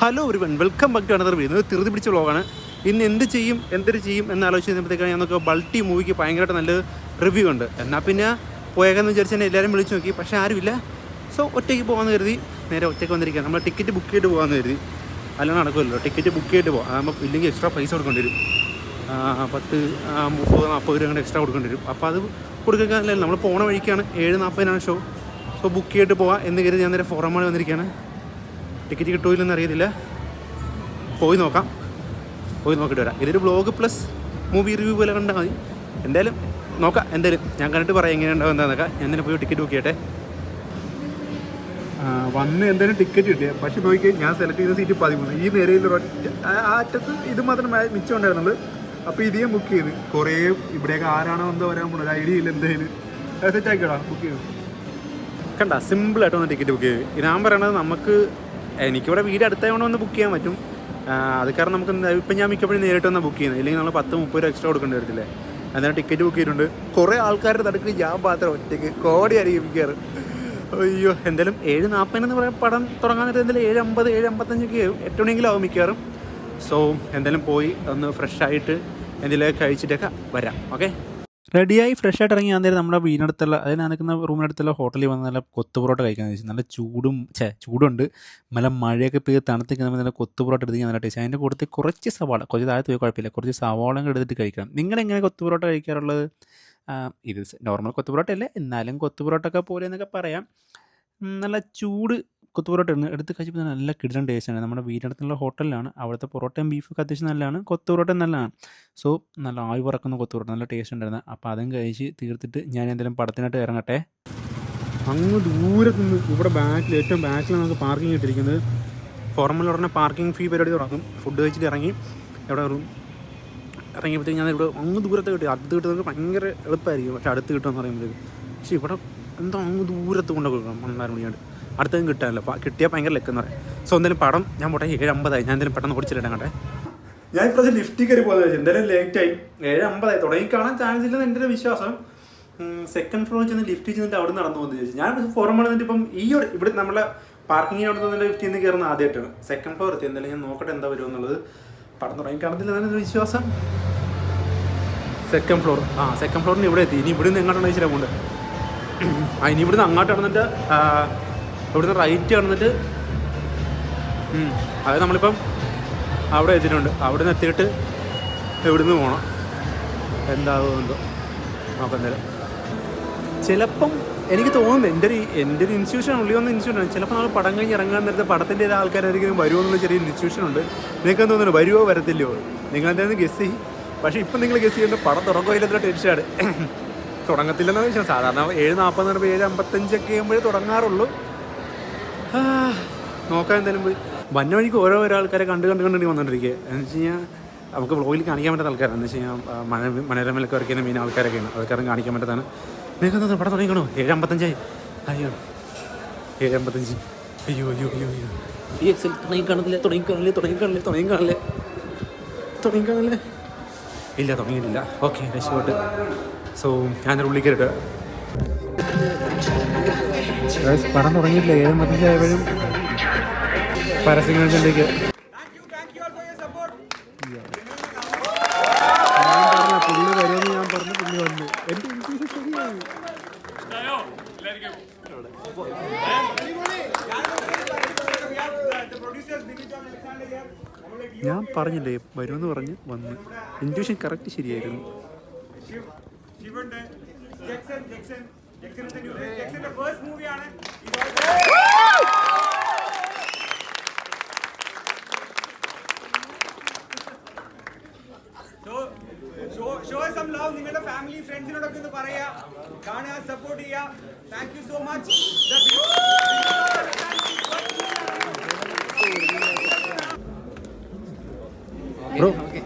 Hello everyone, welcome back to another video. തിരുതി പിടിച്ച വ്ളോഗാണ്. ഇന്ന് എന്തൊരു ചെയ്യും എന്ന് ആലോചിച്ചപ്പോഴത്തേക്കാണ് ഞാൻ നോക്കുക ബൾട്ടി മൂവിക്ക് ഭയങ്കരമായിട്ട് നല്ല റിവ്യൂ ഉണ്ട്. എന്നാൽ പിന്നെ പോയേക്കെന്ന് വിചാരിച്ച് തന്നെ എല്ലാവരും വിളിച്ച് നോക്കി, പക്ഷേ ആരുമില്ല. സോ ഒറ്റയ്ക്ക് പോകാമെന്ന് കരുതി നേരെ ഒറ്റയ്ക്ക് വന്നിരിക്കുക. നമ്മൾ ടിക്കറ്റ് ബുക്ക് ചെയ്തിട്ട് പോകാമെന്ന് കരുതി. അല്ലാതെ നടക്കുമല്ലോ, ടിക്കറ്റ് ബുക്ക് ചെയ്തിട്ട് പോകാം. അതാകുമ്പോൾ ഇല്ലെങ്കിൽ എക്സ്ട്രാ പൈസ കൊടുക്കേണ്ടി വരും. 10, 30, 40 രൂപ എക്സ്ട്രാ കൊടുക്കേണ്ടി വരും. അപ്പോൾ അത് കൊടുക്കാനല്ല, നമ്മൾ പോണ വഴിക്കാണ്. 7:40 ഷോ. സോ ബുക്ക് ചെയ്തിട്ട് പോകാം എന്ന് കരുതി ഞാൻ നേരെ ഫോറമാൾ വന്നിരിക്കുകയാണ്. ടിക്കറ്റ് കിട്ടുമില്ലെന്ന് അറിയത്തില്ല, പോയി നോക്കിയിട്ട് വരാം. ഇതൊരു വ്ളോഗ് പ്ലസ് മൂവി റിവ്യൂ പോലെ കണ്ടാൽ മതി. എന്തായാലും നോക്കാം. എന്തായാലും ഞാൻ കണ്ടിട്ട് പറയാം എങ്ങനെയുണ്ടാവും എന്താണെന്നൊക്കെ. ഞാൻ തന്നെ പോയി ടിക്കറ്റ് ബുക്ക് ചെയ്യട്ടെ. വന്ന് എന്തായാലും ടിക്കറ്റ് കിട്ടിയ, പക്ഷേ നോക്കി ഞാൻ സെലക്ട് ചെയ്ത സീറ്റ് 13. ഈ നിരയിൽ ആ അറ്റത്ത് ഇത് മാത്രം മിച്ചം ഉണ്ടായിരുന്നുള്ളൂ. അപ്പോൾ ഇത് ഞാൻ ബുക്ക് ചെയ്ത് കുറേ ഇവിടെയൊക്കെ ആരാണോ എന്തോ വരാൻ പോകുന്നത്, ഒരു ഐഡിയ ഇല്ല. എന്തായാലും സെറ്റ് ആക്കിയോടാ, ബുക്ക് ചെയ്തു. കണ്ട സിമ്പിളായിട്ട് വന്ന് ടിക്കറ്റ് ബുക്ക് ചെയ്ത്. ഞാൻ പറയണത് നമുക്ക് എനിക്കിവിടെ വീട് അടുത്തായതുകൊണ്ട് വന്ന് ബുക്ക് ചെയ്യാൻ പറ്റും. അത് കാരണം നമുക്ക് ഇപ്പം ഞാൻ മിക്കപ്പോഴും നേരിട്ട് വന്നാൽ ബുക്ക് ചെയ്യുന്നത്. ഇല്ലെങ്കിൽ നമ്മൾ 10-30 രൂപ എക്സ്ട്രാ കൊടുക്കേണ്ടി വരത്തില്ലേ. അതിനാണ് ടിക്കറ്റ് ബുക്ക് ചെയ്തിട്ടുണ്ട്. കുറേ ആൾക്കാരുടെ തടുക്ക് ഞാൻ മാത്രം ഒറ്റയ്ക്ക് കോടി അറിയിപ്പിക്കാറ്. അയ്യോ, എന്തായാലും 7:40 എന്ന് പറയാൻ പടം തുടങ്ങാൻ നേരത്തെ എന്തായാലും 7:50, 7:55 8 മണിയെങ്കിലും ആവും മിക്കവാറും. സോ എന്തായാലും പോയി ഒന്ന് ഫ്രഷായിട്ട് എന്തെങ്കിലുമൊക്കെ കഴിച്ചിട്ടൊക്കെ വരാം. ഓക്കെ, റെഡിയായി ഫ്രഷായിട്ട് ഇറങ്ങി ഞാൻ നേരം നമ്മുടെ വീടിനടുത്തുള്ള, അതായത് ഞാൻ നിൽക്കുന്ന റൂമിനടുത്തുള്ള ഹോട്ടലിൽ വന്ന് നല്ല കൊത്തു പൊറോട്ട കഴിക്കാമെന്ന് വെച്ചാൽ. നല്ല ചൂടുണ്ട്, നല്ല മഴയൊക്കെ പെയ്ത് തണുത്തിരിക്കുന്ന നല്ല കൊത്തു പൊറോട്ട എടുത്ത് ഞാൻ നല്ല ടേസ്റ്റ്. അതിൻ്റെ കൂട്ടത്തിൽ കുറച്ച് സവാള, കുറച്ച് താഴത്ത് പോയി കുഴപ്പമില്ല, കുറച്ച് സവാള എടുത്തിട്ട് കഴിക്കണം. നിങ്ങളെങ്ങനെ കൊത്തു പൊറോട്ട കഴിക്കാറുള്ളത്? ഇത് നോർമൽ കൊത്തു പൊറോട്ട അല്ലേ, എന്നാലും കൊത്തു പൊറോട്ട ഒക്കെ പോലെ എന്നൊക്കെ പറയാം. നല്ല ചൂട് കൊത്തു പൊറോട്ട എടുത്ത് കഴിച്ചപ്പോൾ നല്ല കിടിലൻ ടേസ്റ്റാണ്. നമ്മുടെ വീടിനടുത്തുള്ള ഹോട്ടലിലാണ്. അവിടുത്തെ പൊറോട്ടയും ബീഫൊക്കെ അത്യാവശ്യം നല്ലതാണ്, കൊത്തു പൊറോട്ടയും നല്ലതാണ്. സോ നല്ല ആവി പറക്കുന്ന കൊത്തു പൊറോട്ട, നല്ല ടേസ്റ്റ് ഉണ്ടായിരുന്നു. അപ്പോൾ അതും കഴിച്ച് തീർത്തിട്ട് ഞാൻ എന്തെങ്കിലും പടത്തിനായിട്ട് ഇറങ്ങട്ടെ. അങ്ങ് ദൂരത്ത് നിന്ന് ഇവിടെ ഏറ്റവും ബാക്കിലാണ് നമുക്ക് പാർക്കിംഗ് ഇട്ടിരിക്കുന്നത്. ഫോർമൽ ഉടനെ പാർക്കിംഗ് ഫീ പരിപാടി തുടങ്ങും. ഫുഡ് കഴിച്ചിട്ട് ഇറങ്ങി ഇറങ്ങിയപ്പോഴത്തേക്ക് ഞാൻ ഇവിടെ അങ്ങ് ദൂരത്ത് കിട്ടി. അടുത്ത് കിട്ടുന്നത് ഭയങ്കര എളുപ്പമായിരിക്കും, പക്ഷേ അടുത്ത് കിട്ടുമെന്ന് പറയുമ്പോഴത്തേക്ക്. പക്ഷേ ഇവിടെ എന്തോ അങ്ങ് ദൂരത്ത് കൊണ്ട് കൊടുക്കണം. 12 മണിയാണ്ട് അടുത്തും കിട്ടാനല്ലോ. കിട്ടിയാൽ ഭയങ്കര ലെക്കെന്ന് പറയാം. സോ എന്തായാലും പടം ഞാൻ പോട്ടെ. 7:50 ഞാൻ എന്തായാലും പെട്ടെന്ന് ഓടിച്ചിട്ട് കണ്ടേ. ഞാൻ ഇപ്രാവശ്യം ലിഫ്റ്റിൽ കയറി പോകുന്നത് വെച്ചാൽ എന്തായാലും ലേറ്റായി. 7:50 തുടങ്ങി കാണാൻ ചാൻസ് ഇല്ലെന്ന് എൻ്റെ ഒരു വിശ്വാസം. സെക്കൻഡ് ഫ്ലോറിൽ ചെന്ന് ലിഫ്റ്റിൽ ചെന്നിട്ട് അവിടെ നടന്നു പോകുന്നത് ചോദിച്ചു. ഞാൻ ഫോറം വന്നിട്ട് ഇപ്പം ഇവിടെ നമ്മളെ പാർക്കിങ്ങിന് അവിടെ നിന്ന് ലിഫ്റ്റിൽ നിന്ന് കയറുന്ന ആദ്യമായിട്ടാണ്. സെക്കൻഡ് ഫ്ലോർ എത്തി. എന്തായാലും ഞാൻ നോക്കട്ടെ എന്താ വരുമോ എന്നുള്ളത്. പടം തുടങ്ങി കാണത്തില്ല എന്നൊരു വിശ്വാസം. സെക്കൻഡ് ഫ്ലോറിന് ഇവിടെ എത്തി. ഇനി ഇവിടുന്ന് എങ്ങോട്ടാണ് വെച്ചാൽ പോകുന്നത്. ഇനി ഇവിടുന്ന് അങ്ങോട്ട് നടന്നിട്ട് ഇവിടുന്ന് റൈറ്റ് നടന്നിട്ട് അത് നമ്മളിപ്പം അവിടെ എത്തിയിട്ടുണ്ട്. അവിടെ നിന്ന് എത്തിയിട്ട് ഇവിടുന്ന് പോകണം. എന്താകുമെന്തോ നോക്കാം. എന്തായാലും ചിലപ്പം എനിക്ക് തോന്നുന്നു എൻ്റെ ഒരു ഇൻസ്റ്റിറ്റ്യൂഷൻ ഉള്ളിൽ ഇൻസ്റ്റിറ്റ്യൂഷനാണ്. ചിലപ്പോൾ നമ്മൾ പടം കഴിഞ്ഞ് ഇറങ്ങാൻ നേരത്തെ പടത്തിൻ്റെ ആൾക്കാരായിരിക്കും വരുമോ എന്നുള്ള ചെറിയ ഇൻസ്റ്റിറ്റ്യൂഷനുണ്ട്. നിങ്ങൾക്ക് തോന്നുന്നു വരുമോ വരത്തില്ലയോ, നിങ്ങൾ എന്തായാലും ഗസ് ചെയ്യും. പക്ഷേ ഇപ്പം നിങ്ങൾ ഗസ് ചെയ്യേണ്ട പടം തുടങ്ങുമില്ലെന്നുള്ള ടെൻഷനാണ്. തുടങ്ങത്തില്ലെന്നാണ് വിഷയം. സാധാരണ 7:40 7:55 ആകുമ്പോഴേ തുടങ്ങാറുള്ളൂ. നോക്കാൻ എന്തായാലും പോയി വന്ന വഴിക്ക് ഓരോ ആൾക്കാരെ കണ്ട് വന്നുകൊണ്ടിരിക്കുക. എന്ന് വെച്ച് കഴിഞ്ഞാൽ നമുക്ക് വ്ളോഗിൽ കാണിക്കാൻ പറ്റാത്ത ആൾക്കാരാണ്. എന്ന് വെച്ച് കഴിഞ്ഞാൽ മനോരമയിലൊക്കെ വർക്ക് ചെയ്യുന്ന മെയിൻ ആൾക്കാരൊക്കെയാണ്. അതൊക്കെ കാണിക്കാൻ പറ്റാത്തതാണ്. നിങ്ങൾക്ക് എന്താ പടം തുടങ്ങിക്കണോ? 7:55 അയ്യോ 7:55 അയ്യോ ഈ എക്സൽ തുടങ്ങിക്കാണില്ലേ? ഇല്ല, തുടങ്ങിയിട്ടില്ല. ഓക്കെ, രക്ഷപ്പെട്ട്. സോ ഞാനൊരു ഉള്ളിൽ കയറിട്ട് പടം തുടങ്ങിയിട്ടില്ല. 7:55 ആയപ്പോഴും പരസ്യങ്ങളിലേക്ക് പുള്ളി വരുമെന്ന് ഞാൻ പറഞ്ഞു. പുള്ളി വന്നു. എൻ്റെ ശരിയായി. ഞാൻ പറഞ്ഞില്ലേ വരുമെന്ന് പറഞ്ഞ് വന്ന്. ഇൻറ്റ്യൂഷൻ കറക്റ്റ് ശരിയായിരുന്നു. Show some love. നിങ്ങളുടെ ഫാമിലി ഫ്രണ്ട്സിനോടൊക്കെ ഒന്ന് പറയാ, കാണുക, സപ്പോർട്ട് ചെയ്യുക. Thank you so much. Bro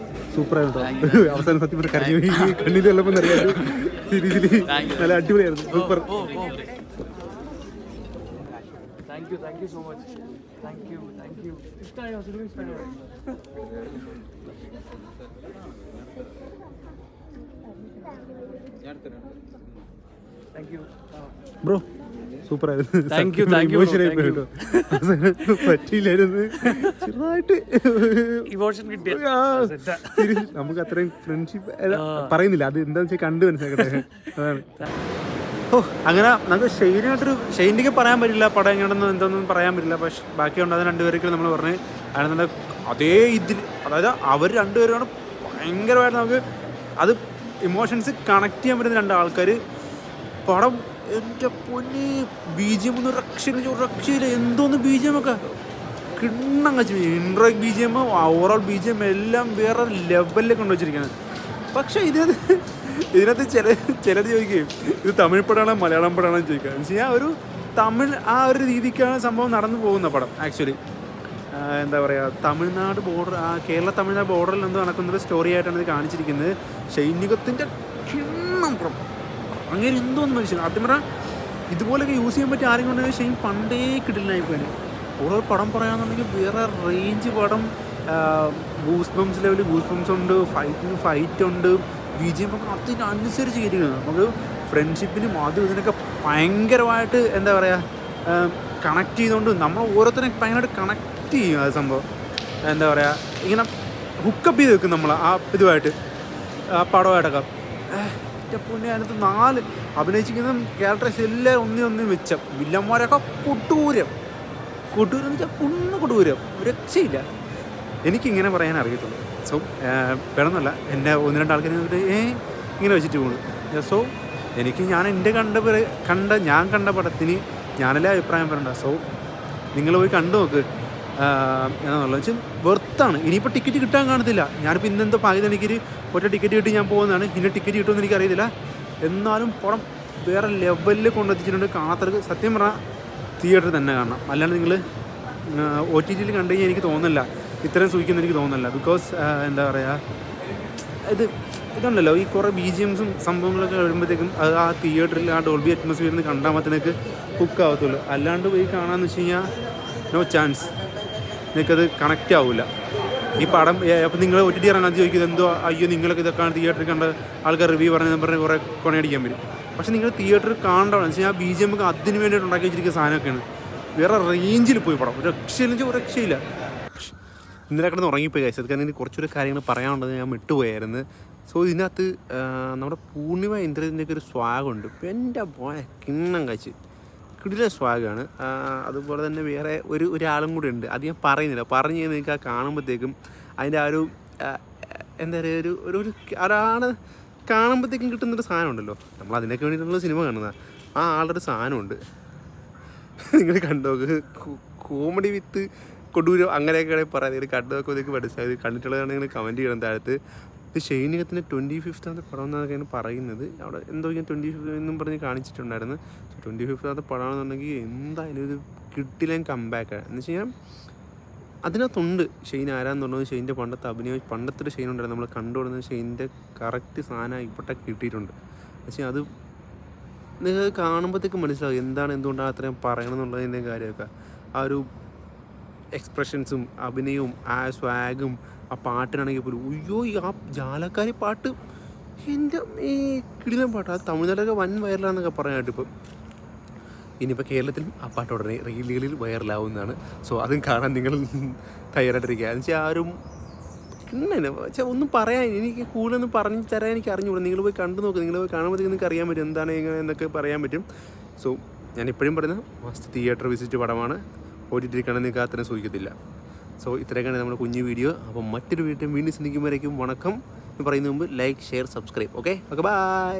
സൂപ്പറായിരുന്നു. അവസാനം സത്യം പറഞ്ഞ കരഞ്ഞു പോയി. കണ്ണിൽ വെള്ളപ്പം അറിയാം. സീരീസിലി നല്ല അടിപൊളിയായിരുന്നു. Super. Thank you so much. Thank you. ഇഷ്ടമായോ? Thank you. ബ്രോ സൂപ്പറായിരുന്നു. Thank you, thank you, bro. Emotional ആയി പോയി കേട്ടോ. പറ്റിയില്ലായിരുന്നു ചെറുതായിട്ട്. ഇമോഷൻ കിട്ടിയ ആ, seriously, നമുക്ക് അത്രയും ഫ്രണ്ട്ഷിപ്പ് പറയുന്നില്ല, അത് എന്താണെന്ന് വെച്ചാൽ കണ്ടു മനസ്സിലാക്കട്ടെ. അതാണ്. ഓ അങ്ങനെ നമുക്ക് ഷെയ്നിക്ക് പറയാൻ പറ്റില്ല പടം എങ്ങനെയാണെന്ന് എന്തൊന്നും പറയാൻ പറ്റില്ല. പക്ഷെ ബാക്കിയുണ്ട് അത് രണ്ടുപേർക്കും നമ്മൾ പറഞ്ഞ് അതിനെ അതേ ഇതിൽ, അതായത് അവർ രണ്ടുപേരുമാണ് ഭയങ്കരമായിട്ട് നമുക്ക് അത് ഇമോഷൻസ് കണക്ട് ചെയ്യാൻ പറ്റുന്ന രണ്ട് ആൾക്കാർ. പടം എൻ്റെ പൊന്നി BGM ഒന്നും രക്ഷയില്ല. എന്തോന്ന് BGM ഒക്കെ കിണ്ണം വെച്ച് ഇൻട്രോ BGM ഓവറോൾ BGM എല്ലാം വേറെ ലെവലിൽ കൊണ്ടുവച്ചിരിക്കുന്നത്. പക്ഷേ ഇതിനകത്ത് ചിലത് ചോദിക്കുകയും ഇത് തമിഴ് പടമാണോ മലയാളം പടമാണോ ചോദിക്കുക. എന്ന് വെച്ച് കഴിഞ്ഞാൽ ഒരു തമിഴ് ആ ഒരു രീതിക്കാണ് സംഭവം നടന്നു പോകുന്ന പടം. ആക്ച്വലി എന്താ പറയുക, തമിഴ്നാട് ബോർഡർ, കേരള തമിഴ്നാട് ബോർഡറിൽ എന്ത് നടക്കുന്നൊരു സ്റ്റോറി ആയിട്ടാണ് ഇത് കാണിച്ചിരിക്കുന്നത്. സൈനികത്തിൻ്റെ കിണ്ണം പടം അങ്ങനെ എന്തോന്ന് മനുഷ്യൻ ആദ്യം പറഞ്ഞാൽ ഇതുപോലെയൊക്കെ യൂസ് ചെയ്യാൻ പറ്റിയ ആരെങ്കിലും ഉണ്ടെങ്കിൽ ഷെയ്ൻ പണ്ടേ കിട്ടില്ലായിപ്പോയി. ഓരോ പടം പറയാമെന്നുണ്ടെങ്കിൽ വേറെ റേഞ്ച് പടം. ഗൂസ് ബംസ് ലെവലിൽ ഗൂസ് ബംസ് ഉണ്ട്, ഫൈറ്റ് ഉണ്ട്, BGM ഒക്കെ അതിനനുസരിച്ച് കയറ്റിക്കുന്നത്. നമുക്ക് ഫ്രണ്ട്ഷിപ്പിനും അതും ഇതിനൊക്കെ ഭയങ്കരമായിട്ട് എന്താ പറയുക കണക്ട് ചെയ്തുകൊണ്ട് നമ്മൾ ഓരോരുത്തരും ഭയങ്കരമായിട്ട് കണക്ട് ചെയ്യും. അത് സംഭവം എന്താ പറയുക ഇങ്ങനെ ഹുക്കപ്പ് ചെയ്ത് വെക്കും നമ്മൾ ആ ഇതുമായിട്ട് ആ പടമായിട്ടൊക്കെ. പൊന്നെ അതിനകത്ത് 4 അഭിനയിച്ചിരിക്കുന്ന ക്യാരക്ടേഴ്സ് എല്ലാം ഒന്നും വെച്ച വില്ലന്മാരൊക്കെ കൊട്ടൂരം എന്ന് വെച്ചാൽ കൊട്ടൂരം രക്ഷയില്ല. എനിക്കിങ്ങനെ പറയാൻ അറിയത്തുള്ളൂ. സോ വേണമെന്നല്ല എൻ്റെ 1-2 ആൾക്കാർ ഇങ്ങനെ വെച്ചിട്ട് പോകുന്നു. സോ എനിക്ക് ഞാൻ എൻ്റെ ഞാൻ കണ്ട പടത്തിന് ഞാനല്ലേ അഭിപ്രായം പറയണ്ട. സോ നിങ്ങൾ പോയി കണ്ടു നോക്ക് എന്നുള്ളത് വെച്ചാൽ വെർത്താണ്. ഇനിയിപ്പോൾ ടിക്കറ്റ് കിട്ടാൻ കാണത്തില്ല. ഞാനിപ്പോൾ ഇന്നെന്തോ പകുതി എനിക്ക് ഒറ്റ ടിക്കറ്റ് കിട്ടി ഞാൻ പോകുന്നതാണ്. ഇനി ടിക്കറ്റ് കിട്ടുമെന്ന് എനിക്കറിയത്തില്ല. എന്നാലും പടം വേറെ ലെവലിൽ കൊണ്ടെത്തിച്ചിട്ടുണ്ട്. കാണാത്തവർക്ക് സത്യം പറഞ്ഞാൽ തിയേറ്ററിൽ തന്നെ കാണണം. അല്ലാണ്ട് നിങ്ങൾ OTTയിൽ കണ്ടു കഴിഞ്ഞാൽ എനിക്ക് തോന്നുന്നില്ല ഇത്രയും സൂഹിക്കുന്ന എനിക്ക് തോന്നുന്നില്ല. ബിക്കോസ് എന്താ പറയുക ഇതുണ്ടല്ലോ ഈ കുറേ BGMസും സംഭവങ്ങളൊക്കെ വരുമ്പോഴത്തേക്കും അത് ആ തിയേറ്ററിൽ ആ ഡോൾബി അറ്റ്മോസ്ഫിയറിൽ നിന്ന് കണ്ടാൽ മാത്രമേ ഹുക്കാവത്തുള്ളൂ. അല്ലാണ്ട് പോയി കാണാമെന്ന് വെച്ച് കഴിഞ്ഞാൽ നോ ചാൻസ്, നിങ്ങൾക്കത് കണക്റ്റ് ആവില്ല. ഈ പടം അപ്പം നിങ്ങൾ OTT ഇറങ്ങാൻ ചോദിക്കുന്നത് എന്തോ അയ്യോ നിങ്ങളൊക്കെ ഇതൊക്കെയാണ് തിയേറ്ററിൽ കണ്ട ആൾക്കാർ റിവ്യൂ പറഞ്ഞ് കുറേ കൊണയടിക്കാൻ വരും. പക്ഷെ നിങ്ങൾ തിയേറ്ററിൽ കാണണമെന്ന് വെച്ച് കഴിഞ്ഞാൽ BGM ഒക്കെ അതിന് വേണ്ടിയിട്ട് ഉണ്ടാക്കി വെച്ചിരിക്കുന്ന സാധനമൊക്കെയാണ്. വേറെ റേഞ്ചിൽ പോയി പടം രക്ഷയില്ല. ഇന്നലെ കിടന്ന് ഉറങ്ങിപ്പോയി കഴിച്ചത്. കാരണം എനിക്ക് കുറച്ചൊരു കാര്യങ്ങൾ പറയാനുള്ളത് ഞാൻ വിട്ടുപോയായിരുന്നു. സോ ഇതിനകത്ത് നമ്മുടെ പൂർണിമ ഇന്ദ്രജിൻ്റെയൊക്കെ ഒരു സ്വാഗുണ്ട്. എൻ്റെ പോയ കിണ്ണം കഴിച്ച് കിടില സ്വാഗാണ്. അതുപോലെ തന്നെ വേറെ ഒരാളും കൂടി ഉണ്ട്. അത് ഞാൻ പറയുന്നില്ല. പറഞ്ഞു കഴിഞ്ഞാൽ നിങ്ങൾക്ക് ആ കാണുമ്പോഴത്തേക്കും അതിൻ്റെ ആ ഒരു എന്താ പറയുക ഒരു ഒരാണ് കാണുമ്പോഴത്തേക്കും കിട്ടുന്നൊരു സാധനം ഉണ്ടല്ലോ. നമ്മൾ അതിനൊക്കെ വേണ്ടിയിട്ടുള്ള സിനിമ കാണുന്നത്. ആ ആളുടെ ഒരു സാധനമുണ്ട്. നിങ്ങൾ കണ്ടുനോക്ക്. കോമഡി വിത്ത് കൊടൂരം അങ്ങനെയൊക്കെയാണെങ്കിൽ പറയാം. നിങ്ങൾ കണ്ടുനോക്കുമ്പോൾ നിങ്ങൾക്ക് മനസ്സിലായത്. കണ്ടിട്ടുള്ളതാണെങ്കിൽ കമൻറ്റ് ചെയ്യണം താഴത്ത്. ഇത് ഷെയ്നികത്തിൻ്റെ 25th പടം എന്നൊക്കെയാണ് പറയുന്നത്. അവിടെ എന്തോ ഞാൻ 25 എന്നും പറഞ്ഞ് കാണിച്ചിട്ടുണ്ടായിരുന്നു. 25th പടമാണെന്നുണ്ടെങ്കിൽ എന്തായാലും ഇത് കിട്ടില്ല കംബാക്കാണ്. എന്ന് വെച്ച് കഴിഞ്ഞാൽ അതിനകത്തുണ്ട് ഷെയ്ൻ ആരാന്ന് പറഞ്ഞത്. ഷെയ്ൻ്റെ പണ്ടത്തെ അഭിനയം, പണ്ടത്തെ ഒരു ഷെയ്ൻ ഉണ്ടായിരുന്നു നമ്മൾ കണ്ടുകൊടുന്നത്. ഷെയ്ൻ്റെ കറക്റ്റ് സാധനം ഇപ്പോഴത്തെ കിട്ടിയിട്ടുണ്ട്. പക്ഷേ അത് നിങ്ങൾ കാണുമ്പോഴത്തേക്ക് മനസ്സിലാവും എന്തുകൊണ്ടാണ് അത്രയും പറയണമെന്നുള്ളതിൻ്റെ കാര്യമൊക്കെ. ആ ഒരു എക്സ്പ്രഷൻസും അഭിനയവും ആ സ്വാഗും ആ പാട്ടിനാണെങ്കിൽ പോലും അയ്യോ ആ ജാലക്കാരി പാട്ട് എൻ്റെ കിടിലൻ പാട്ട്. അത് തമിഴ്നാട്ടിലൊക്കെ വൻ വൈറലാണെന്നൊക്കെ പറയാനായിട്ട് ഇപ്പം ഇനിയിപ്പോൾ കേരളത്തിലും ആ പാട്ട് ഉടനെ റീലുകളിൽ വൈറലാവുന്നതാണ്. സോ അതും കാണാൻ നിങ്ങൾ തയ്യാറായിട്ടിരിക്കുക. എന്ന് വെച്ചാൽ ആരും വെച്ചാൽ ഒന്നും പറയാൻ എനിക്ക് കൂടുതലൊന്നും പറഞ്ഞു തരാൻ എനിക്ക് അറിഞ്ഞുകൂടാ. നിങ്ങൾ പോയി കണ്ടു നോക്കുക. നിങ്ങൾ പോയി കാണുമ്പോഴത്തേക്ക് നിങ്ങൾക്ക് അറിയാൻ പറ്റും എന്താണ് എങ്ങനെ എന്നൊക്കെ പറയാൻ പറ്റും. സോ ഞാൻ ഇപ്പോഴും പറയുന്നത് മസ്റ്റ് തിയേറ്റർ വിസിറ്റ് പടമാണ്. OTT കാണാൻ നിങ്ങൾക്ക് അത്രയും സൂചിക്കത്തില്ല. സോ ഇത്രയൊക്കെയാണ് നമ്മുടെ കുഞ്ഞു വീഡിയോ. അപ്പം മറ്റൊരു വീഡിയോ വീണ്ടും ചിന്തിക്കുമ്പോഴേക്കും വണക്കം എന്ന് പറയുന്നതിന് മുമ്പ് like, share, subscribe. Okay bye.